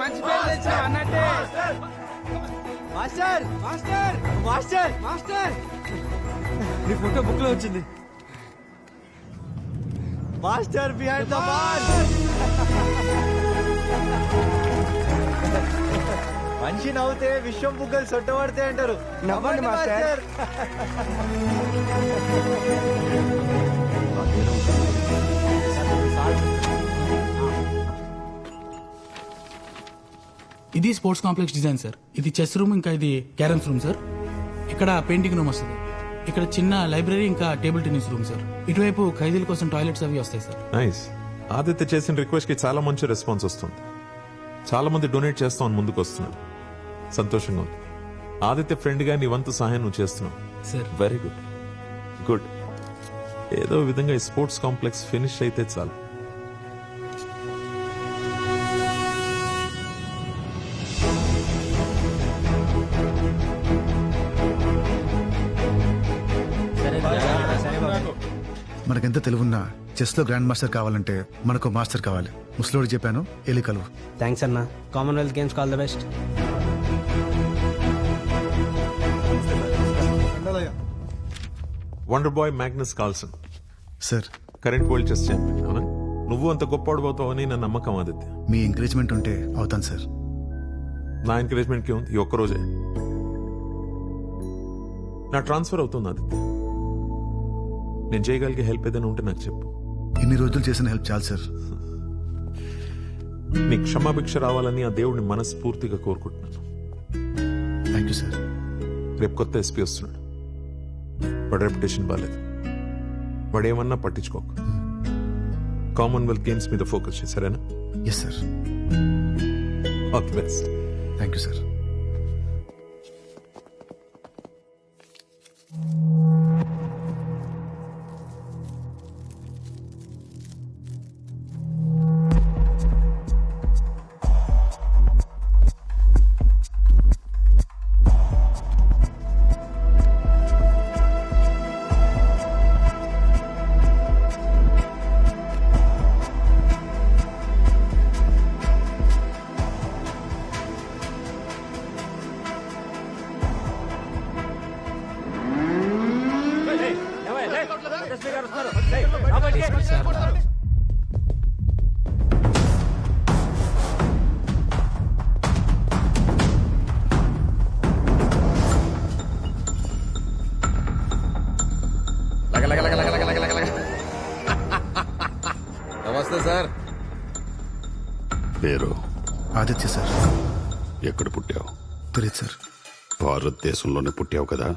మంచి పేరు తెచ్చా అన్నట్టే. మాస్టర్ మాస్టర్ మాస్టర్ మాస్టర్ నీ ఫోటో బుక్ లో వచ్చింది. Master behind the ball. మనిషి నవ్వుతే విశ్వం బుగ్గలు సొట్టబడితే అంటారు. నవ్వండి మాస్టర్. ఇది స్పోర్ట్స్ కాంప్లెక్స్ డిజైన్ సార్. ఇది చెస్ రూమ్, ఇంకా ఇది క్యారమ్స్ రూమ్ సార్. ఇక్కడ పెయింటింగ్ రూమ్ వస్తుంది. ఇక్కడ చిన్న లైబ్రరీ, ఇంకా టేబుల్ టెన్నిస్ రూమ్ సార్. ఇటువైపు ఖైదీల కోసం టాయిలెట్స్ అవి వస్తాయి సార్. నైస్. ఆదిత్య చేసిన రిక్వెస్ట్ కి చాలా మంచి రెస్పాన్స్ వస్తుంది. చాలా మంది డొనేట్ చేస్తామని ముందుకు వస్తున్నారు. సంతోషంగా ఉంది. ఆదిత్య ఫ్రెండ్ గా నీ వంతు సహాయం నువ్వు చేస్తున్నావు సార్. Very good good. ఏదో విధంగా ఈ స్పోర్ట్స్ కాంప్లెక్స్ ఫినిష్ అయితే చాలు. మనకెంత తెలివున్నా చెస్ లో గ్రాండ్ మాస్టర్ కావాలంటే మనకు మాస్టర్ కావాలి. ముసలోడికి చెప్పాను, ఎలి కలువు. థ్యాంక్స్ అన్న. Commonwealth Games all the best. Wonder boy Magnus Carlsen sir, current world chess champion. అవునా? నువ్వు అంత గొప్పవాడు అవుతావని నా నమ్మకం ఆదిత్య. మీ ఎంకరేజ్మెంట్ ఉంటే అవుతాను సార్. నా ఎంకరేజ్మెంట్ కి ఉంది ఈ ఒక్కరోజే. నా ట్రాన్స్ఫర్ అవుతుంది ఆదిత్య. నేను చేయగలిగే హెల్ప్ ఏదైనా ఉంటే నాకు చెప్పు. ఇన్ని రోజులు చేసిన హెల్ప్ చాలు సార్. నీ క్షమాభిక్ష రావాలని ఆ దేవుడిని మనస్ఫూర్తిగా కోరుకుంటున్నాను. Thank you sir. రేపు కొత్త ఎస్పీ వస్తున్నాడు. వాడి రెప్యుటేషన్ బాగాలేదు. వాడు ఏమన్నా పట్టించుకోకు. కామన్వెల్త్ గేమ్స్ మీద ఫోకస్ చేయి, సరేనా? Yes sir. All the best. Thank you sir. నమస్తే సార్. పేరు? ఆదిత్య సార్. ఎక్కడ పుట్టావు? తెలియదు సార్. భారతదేశంలోనే పుట్టావు కదా?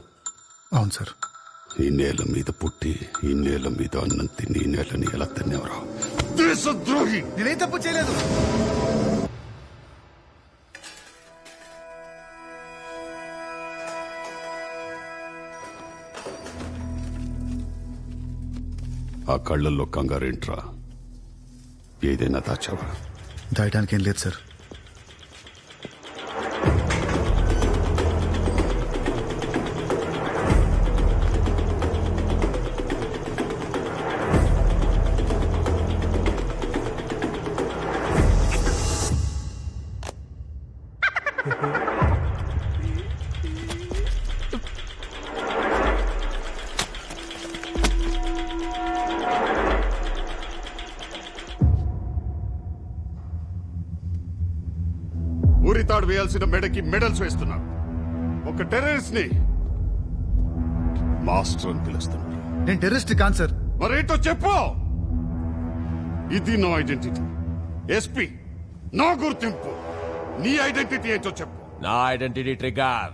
అవును సార్. ఈ నేల మీద పుట్టి ఈ నేల మీద అన్నం తిని ఈ నేలని ఎలా తినేవరా దేశద్రోహి! నేనేం తప్పు చేయలేదు. ఆ కళ్ళల్లో కంగారేంట్రా? ఏదైనా దాచావా? దాయడానికి ఏం లేదు సార్. ఊరితాడు వేయాల్సిన మెడకి మెడల్స్ వేస్తున్నారు. ఒక టెర్రరిస్ట్ ని మాస్టర్ అని పిలుస్తున్నారు. నేను టెర్రరిస్ట్ కాను సార్. మరేంటో చెప్పు. ఇది నా ఐడెంటిటీ. ఎస్పీ, నా గుర్తింపు. నీ ఐడెంటిటీ ఏంటో చెప్పు. నా ఐడెంటిటీ ట్రిగర్.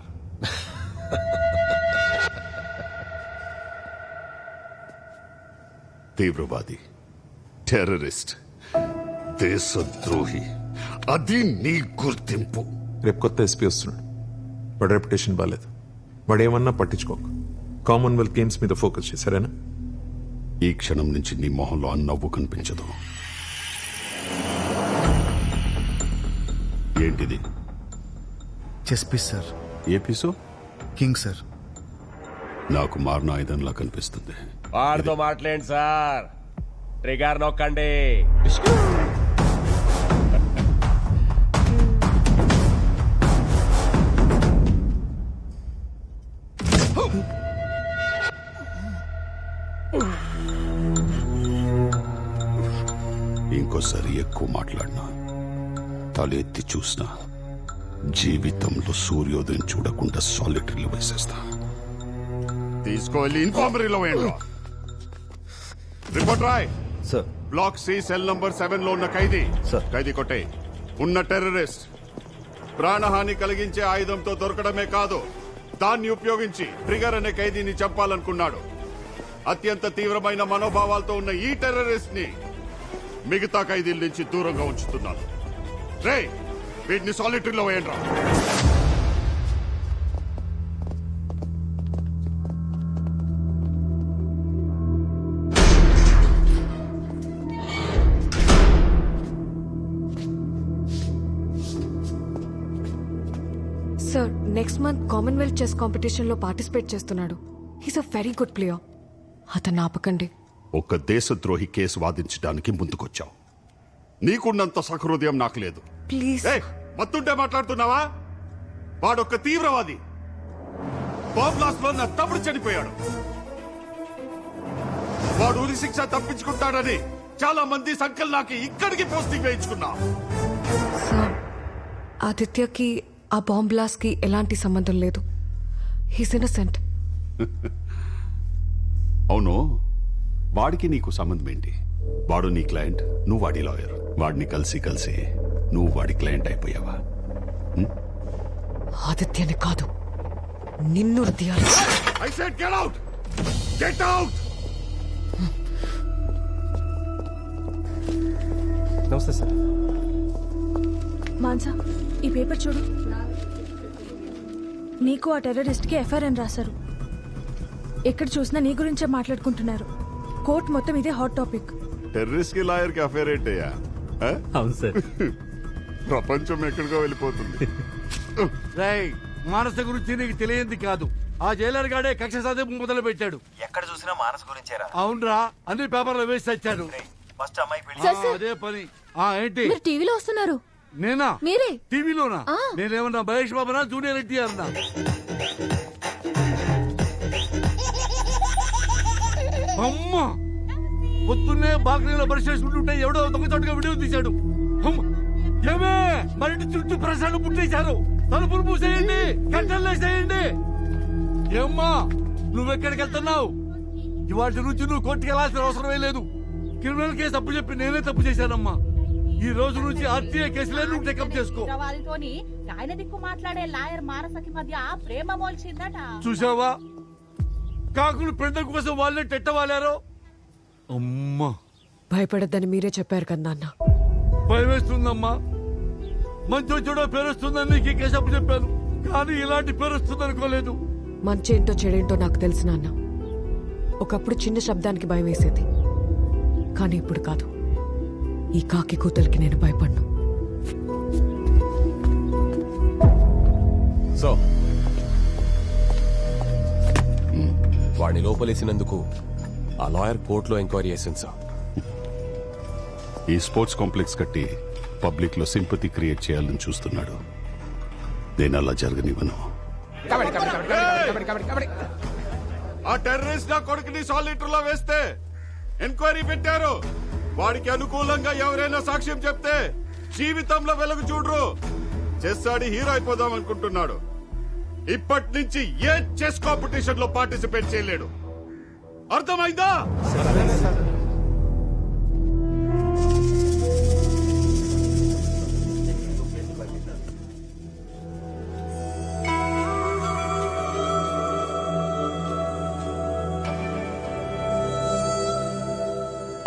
తీవ్రవాది, టెర్రరిస్ట్, దేశద్రోహి. అది నీ గుర్తింపు. రేపు కొత్త ఎస్పీ వస్తున్నాడు. వాడి రెప్యుటేషన్ బాగాలేదు. వాడు ఏమన్నా పట్టించుకోకు. కామన్వెల్త్ గేమ్స్ మీద ఫోకస్ చేయి, సరేనా? ఈ క్షణం నుంచి నీ మొహంలో ఆ నవ్వు కనిపించదు. ఏంటిది? Chess piece sir. ఏ పీసు? King sir. నాకు మారిన ఆయుధంలా కనిపిస్తుంది. వాడితో మాట్లాడండి సార్. ట్రిగర్ నొక్కండి. ఇంకోసారి ఎక్కువ మాట్లాడినా తలెత్తి చూసినా జీవితంలో సూర్యోదయం చూడకుండా సాలిటరీలో వేసేస్తా. తీసుకోవాలి ఇన్ఫార్మరీలో వేయండి. రిపోర్ట్ రాయ్. Sir block C cell number 7 లో ఉన్న ఖైదీ. సార్. ఖైదీ కొట్టే. ఉన్న టెర్రరిస్ట్ ప్రాణహాని కలిగించే ఆయుధంతో దొరకడమే కాదు, దాన్ని ఉపయోగించి ట్రిగర్ అనే ఖైదీని చంపాలనుకున్నాడు. అత్యంత తీవ్రమైన మనోభావాలతో ఉన్న ఈ టెర్రరిస్ట్ ని మిగతా ఖైదీల నుంచి దూరంగా ఉంచుతున్నాను. రే, వీటిని సాలిటరీలో వేయండి రా. Sir next month Commonwealth chess competition లో పార్టిసిపేట్ చేస్తున్నాడు. He's a very good player. అతన్ని ఆపకండి. ఒక దేశద్రోహి కేసు వాదించడానికి ముందుకొచ్చావు. నీకున్నంత సహృదయం నాకు లేదు. ప్లీజ్. మత్తుంటే మాట్లాడుతున్నావా? వాడొక్క తీవ్రవాది. బాంబ్ బ్లాస్ట్ లో నా తమ్ముడు చనిపోయాడు. వాడు ఉరి శిక్ష తప్పించుకుంటాడని చాలా మంది సంకల్ నాకు ఇక్కడికి పోస్టింగ్ వేయించుకున్నా. సార్ ఆదిత్యకి ఆ బాంబ్ బ్లాస్ట్ కి ఎలాంటి సంబంధం లేదు. He's innocent. అవును, వాడికి నీకు సంబంధం ఏంటి? వాడు నీ క్లయింట్, నువ్వు వాడి లాయర్. వాడిని కలిసి కలిసి నువ్వు వాడి క్లయింట్ అయిపోయావా? ఆదిత్యని కాదు, నిన్ను తీయాలి. I said get out! Get out! నమస్తే సార్. మాన్సా, ఈ పేపర్ చూడు. నీకు ఆ టెర్రరిస్ట్ కి ఎఫ్ఐఆర్ అని రాశారు. ఎక్కడ చూసినా నీ గురించే మాట్లాడుకుంటున్నారు. కోర్టు మొత్తం ఇదే హాట్ టాపిక్. టెర్రరిస్ట్ కి లాయర్ కి అఫేర్ ఏంటయ్యా? అవును సార్. ప్రపంచం ఎక్కడికో వెళ్ళిపోతుంది. మానస గురించి నీకు తెలియంది కాదు. ఆ జైలర్ గాడే కక్ష సాధింపు మొదలు పెట్టాడు. ఎక్కడ చూసినా మానస్ గురించేరా? అవునరా, అన్ని పేపర్లో వేసి వచ్చాడు. ఫస్ట్ అమ్మాయి పెళ్లి. అదే పని. ఏంటి మీరు టీవీలో వస్తున్నారు. నేనా? మీరే టీవీలోనా? నేనేమన్నా మహేష్ బాబునా, జూనియర్ ఎన్టీఆర్ నా? అమ్మా, పొద్దున్నే బాల్కనీలో బ్రష్ చేసుకుంటుంటే ఎవడో దొంగచాటుగా వీడియో తీశాడు. అమ్మ, ఏమే మరి చుట్టూ ప్రశ్నలు పుట్టేశారు. తలుపులు మూసేయండి, కట్టెలు వేసేయండి. ఏమ్మా, నువ్వెక్కడికి వెళ్తున్నావు? ఇవాటి నుంచి నువ్వు కోర్టుకి వెళ్ళాల్సిన అవసరమే లేదు. క్రిమినల్ కేసు తప్పు చెప్పి నేనే తప్పు చేశానమ్మా. ఈ రోజు నుంచి ఆర్టీఐ కేసులే నువ్వు టేకప్ చేసుకో. ఆయన దిక్కు మాట్లాడే లాయర్ మానసకి మధ్య ప్రేమ మోల్చిందట. చూసావా, కాకులు పెండ కోసం వాళ్ళే టెట్టవాలారో. అమ్మా, భయపడద్దని మీరే చెప్పారు కదా నాన్న. భయం వేస్తుందమ్మా. మంచో చెడో పేరు వస్తుందని నీకు ఈ కేసు అప్పు చెప్పాను, కానీ ఇలాంటి పేరు వస్తుంది అనుకోలేదు. మంచేంటో చెడేంటో నాకు తెలుసు నాన్న. ఒకప్పుడు చిన్న శబ్దానికి భయం వేసేది, కానీ ఇప్పుడు కాదు. ఈ కాకి కూతలకి నేను భయపడ్ను. సో వాడిని లోపలేసినందుకు ఆ లాయర్ కోర్టులో ఎంక్వైరీ చేసింది సార్. ఈ స్పోర్ట్స్ కాంప్లెక్స్ కట్టి పబ్లిక్ లో సింపతి క్రియేట్ చేయాలని చూస్తున్నాడు. నేను అలా జరగనివ్వను. ఆ టెర్రరిస్ట్ నా కొడుకుని సాలిటరీలో వేస్తే ఎంక్వైరీ పెట్టారు. వాడికి అనుకూలంగా ఎవరైనా సాక్ష్యం చెప్తే జీవితంలో వెలుగు చూడరు. చెస్ ఆడి హీరో అయిపోదాం అనుకుంటున్నాడు. ఇప్పటి నుంచి ఏ చెస్ కాంపిటీషన్ లో పార్టిసిపేట్ చేయలేడు. అర్థమైందా?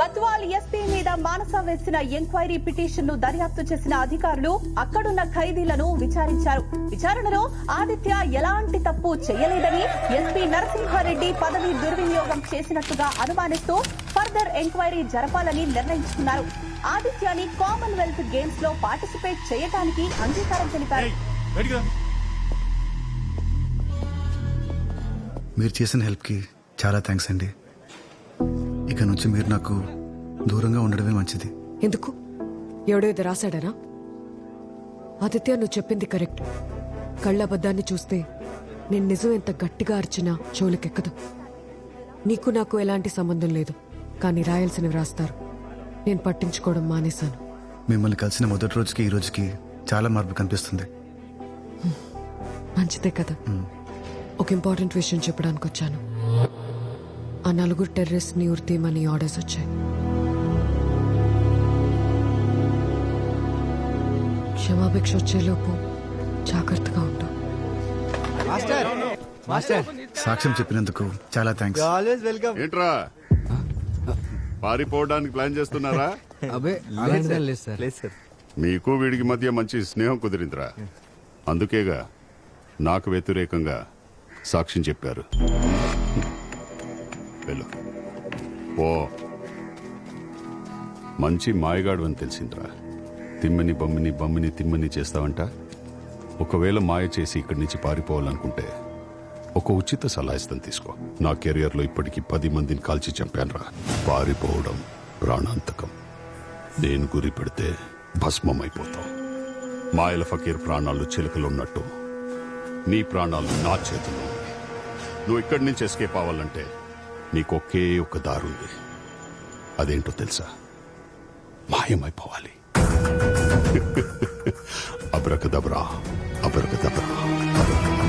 గద్వాల్ ఎస్పీ మీద మానస వేసిన ఎంక్వైరీ పిటిషన్ ను దర్యాప్తు చేసిన అధికారులు అక్కడున్న ఖైదీలను విచారించారు. విచారణలో ఆదిత్య ఎలాంటి తప్పు చేయలేదని, ఎస్పీ నరసింహారెడ్డి పదవి దుర్వినియోగం చేసినట్టుగా అనుమానిస్తూ ఫర్దర్ ఎంక్వైరీ జరపాలని నిర్ణయించుకున్నారు. ఆదిత్యని కామన్వెల్త్ గేమ్స్ లో పార్టిసిపేట్ చేయడానికి అంగీకారం తెలిపారు. మీరు చేసిన హెల్ప్ కి చాలా థ్యాంక్స్ అండి. ఇక నుంచి మీరు నాకు దూరంగా ఉండడమే మంచిది. ఎందుకు? ఎవడో ఇది రాశాడనా? ఆదిత్య, నువ్వు చెప్పింది కరెక్ట్. కళ్ళబద్దాన్ని చూస్తే నేను నిజం ఎంత గట్టిగా అరిచినా చెవులకెక్కదు. నీకు నాకు ఎలాంటి సంబంధం లేదు, కానీ రాయాల్సినవి రాస్తారు. నేను పట్టించుకోవడం మానేశాను. మిమ్మల్ని కలిసిన మొదటి రోజుకి ఈ రోజుకి చాలా మార్పు కనిపిస్తుంది. మంచిదే కదా. ఒక ఇంపార్టెంట్ విషయం చెప్పడానికి వచ్చాను. ఆ 4 టెర్రరిస్ట్ ని ఉరితీయమని ఆర్డర్స్ వచ్చాయి. క్షమాభిక్ష వచ్చేలోపు జాగ్రత్తగా ఉంటాం. సాక్ష్యం చెప్పినందుకు చాలా థ్యాంక్స్. ఏంట్రా పారిపోవడానికి ప్లాన్ చేస్తున్నారా? మీకు వీడికి మధ్య మంచి స్నేహం కుదిరిందిరా. అందుకేగా నాకు వ్యతిరేకంగా సాక్ష్యం చెప్పారు. వెళ్ళు ఓ మంచి మాయగాడు అని తెలిసిందిరా. తిమ్మని బమ్మిని బమ్మిని తిమ్మని చేస్తావంట. ఒకవేళ మాయ చేసి ఇక్కడి నుంచి పారిపోవాలనుకుంటే ఒక ఉచిత సలహా ఇస్తాను, తీసుకో. నా కెరియర్లో ఇప్పటికీ 10 మందిని కాల్చి చంపానురా. పారిపోవడం ప్రాణాంతకం. నేను గురి పెడితే భస్మమైపోతాం. మాయల ఫకీర్ ప్రాణాలు చిలుకలున్నట్టు నీ ప్రాణాలు నా చేతుల్లో ఉన్నాయి. నువ్వు ఇక్కడి నుంచి ఎస్కేప్ అవ్వాలంటే నీకు ఒకే ఒక దారుంది. అదేంటో తెలుసా? మాయమైపోవాలి. Abracadabra abracadabra abracadabra.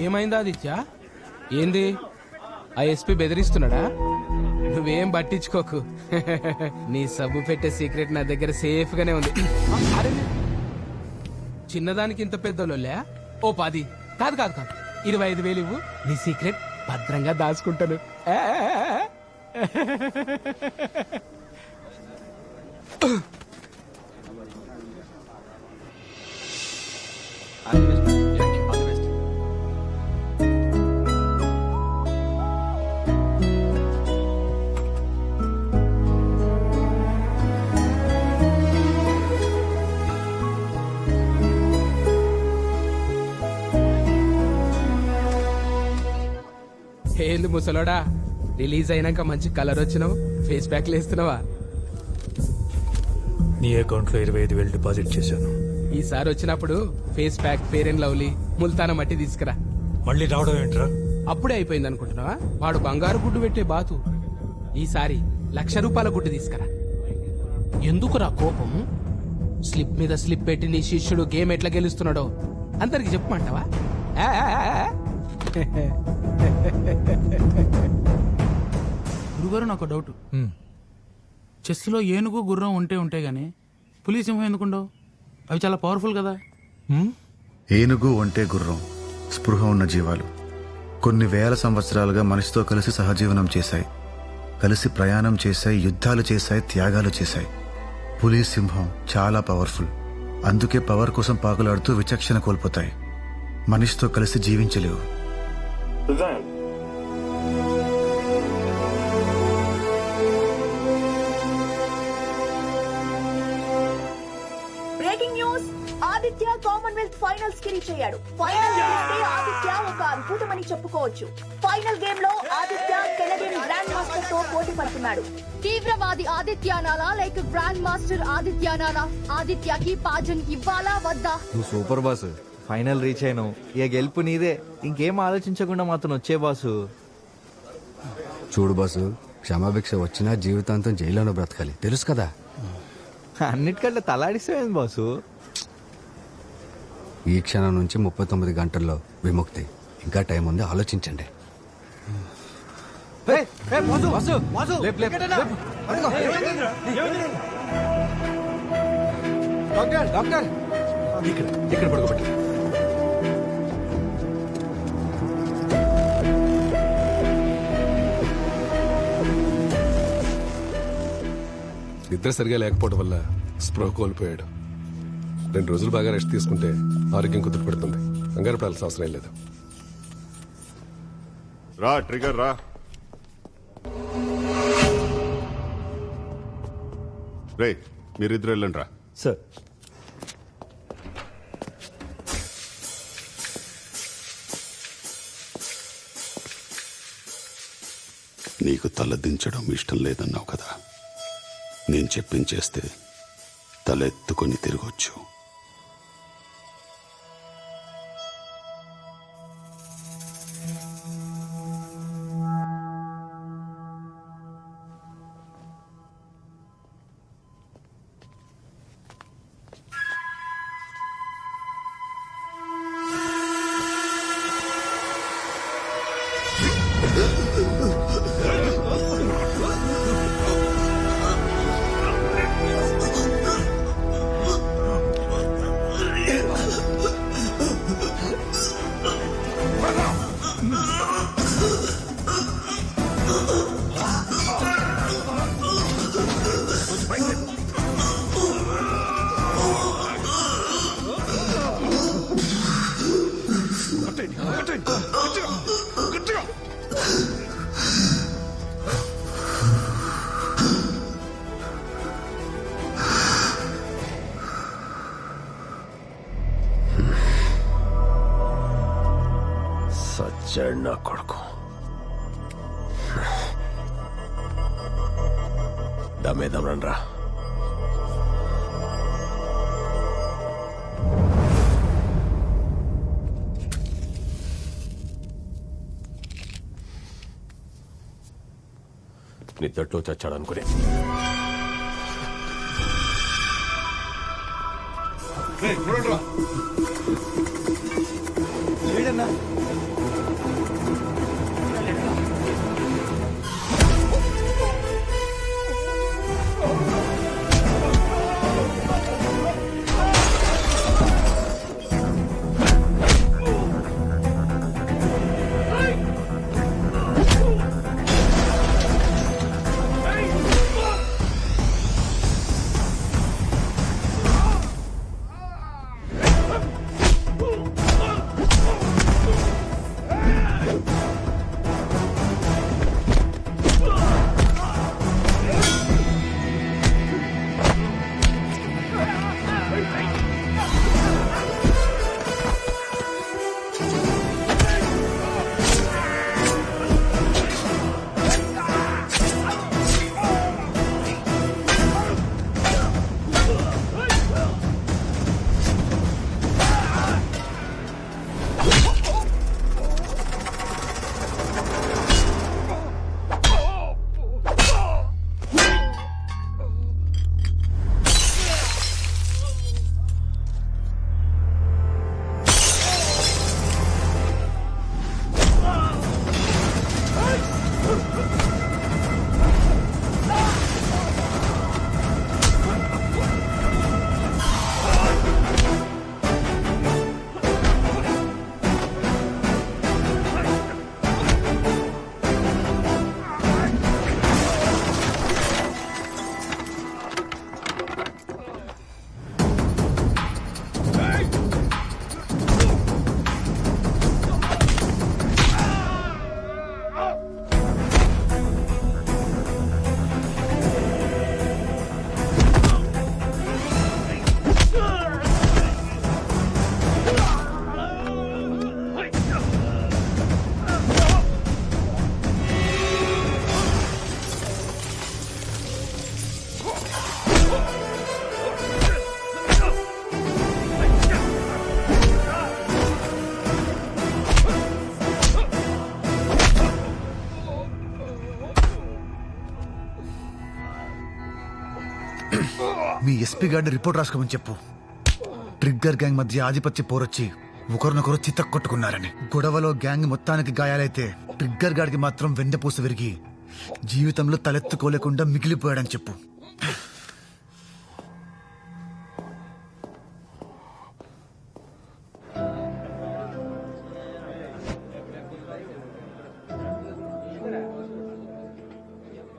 ఏమైందా ఆదిత్య? ఏంది ఆ ఎస్పీ బెదిరిస్తున్నాడా? నువ్వేం పట్టించుకోకు. నీ సబ్బు పెట్టే సీక్రెట్ నా దగ్గర సేఫ్ గానే ఉంది. అరే, చిన్నదానికి ఇంత పెద్దోళ్ళే? ఓ 10 కాదు కాదు కాదు 25,000 ఇవ్వు, నీ సీక్రెట్ భద్రంగా దాచుకుంటాను. ఏంది ముసలోడా, రిలీజ్ అయినాక మంచి కలర్ వచ్చినావు, ఫేస్ ప్యాక్ లేస్తున్నావా? నీ అకౌంట్ లో 25,000 డిపాజిట్ చేశాను. ఈసారి వచ్చినప్పుడు face pack, fair and lovely, ముల్తాన మట్టి తీసుకురా. మళ్ళీ రావడం ఏంట్రా? అప్పుడే అయిపోయింది అనుకుంటున్నావా? వాడు బంగారు గుడ్డు పెట్టే బాతు. ఈసారి ₹1,00,000 గుడ్డు తీసుకురా. ఎందుకురా కోపం? స్లిప్ మీద స్లిప్ పెట్టి నీ శిష్యుడు గేమ్ ఎట్లా గెలుస్తున్నాడో అందరికి చెప్పమంటావా? గురుగారు, నాకు డౌట్. చెస్లో ఏనుగు గుర్రం ఉంటే గానీ పులి సింహం ఎందుకుండవు? అవి చాలా పవర్ఫుల్ కదా. ఏనుగు ఒంటే గుర్రం స్పృహ ఉన్న జీవాలు. కొన్ని వేల సంవత్సరాలుగా మనిషితో కలిసి సహజీవనం చేశాయి, కలిసి ప్రయాణం చేశాయి, యుద్ధాలు చేశాయి, త్యాగాలు చేశాయి. పులి సింహం చాలా పవర్ఫుల్. అందుకే పవర్ కోసం పాకులాడుతూ విచక్షణ కోల్పోతాయి. మనిషితో కలిసి జీవించలేవు. Breaking news, Aditya Commonwealth finals కి రీచ్ అయ్యాడు. ఫైనల్ గెలిస్తే ఆదిత్య ఒక అద్భుతమని చెప్పుకోవచ్చు. ఫైనల్ గేమ్ లో ఆదిత్య కెనడియన్ గ్రాండ్ మాస్టర్ తో పోటీ పడుతున్నాడు. తీవ్రవాది ఆదిత్యానాలా లేక గ్రాండ్ మాస్టర్ ఆదిత్యానాలా? ఆదిత్యకి పాజన్ ఇవ్వాలా వద్దా? నువ్వు సూపర్ బాసు, ఫైనల్ రీచ్ అయినావు. ఇక గెలుపు నీదే. ఇంకేం ఆలోచించకుండా మాత్రం వచ్చే బాసు. చూడు బాసు, క్షమాభిక్ష వచ్చినా జీవితాంతం జైల్లోనే బ్రతకాలి, తెలుసు కదా. అన్నిటికంటే తలాడిస్తావేంది బాసు? ఈ క్షణం నుంచి 39 గంటల్లో విముక్తి. ఇంకా టైం ఉంది, ఆలోచించండి. ఇక్కడ పడుకోబెట్టి. నిద్ర సరిగా లేకపోవడం వల్ల స్పృహ కోల్పోయాడు. 2 రోజులు బాగా రెస్ట్ తీసుకుంటే ఆరోగ్యం కుదుటపడుతుంది. కంగారు పడాల్సిన అవసరం లేదు. రా ట్రిగర్ రా. రే, మీరిద్దరు వెళ్ళండి రా. సార్, నీకు తలదించడం ఇష్టం లేదన్నావు కదా. నేను చెప్పించేస్తే తలెత్తుకొని తిరగొచ్చు. సచ్చాడు నా కొడుకు. దమ్మేద్దాం రండ్రా. నీ తట్లో చచ్చాడు అనుకునే మీ ఎస్పీ గారిని రిపోర్ట్ రాసుకోమని చెప్పు. ట్రిగ్గర్ గ్యాంగ్ మధ్య ఆధిపత్య పోరొచ్చి ఒకరినొకరు చిత్తకొట్టుకున్నారని. గొడవలో గ్యాంగ్ మొత్తానికి గాయాలైతే ట్రిగ్గర్ గాడికి మాత్రం వెన్నెపూస విరిగి జీవితంలో తలెత్తుకోలేకుండా మిగిలిపోయాడని చెప్పు.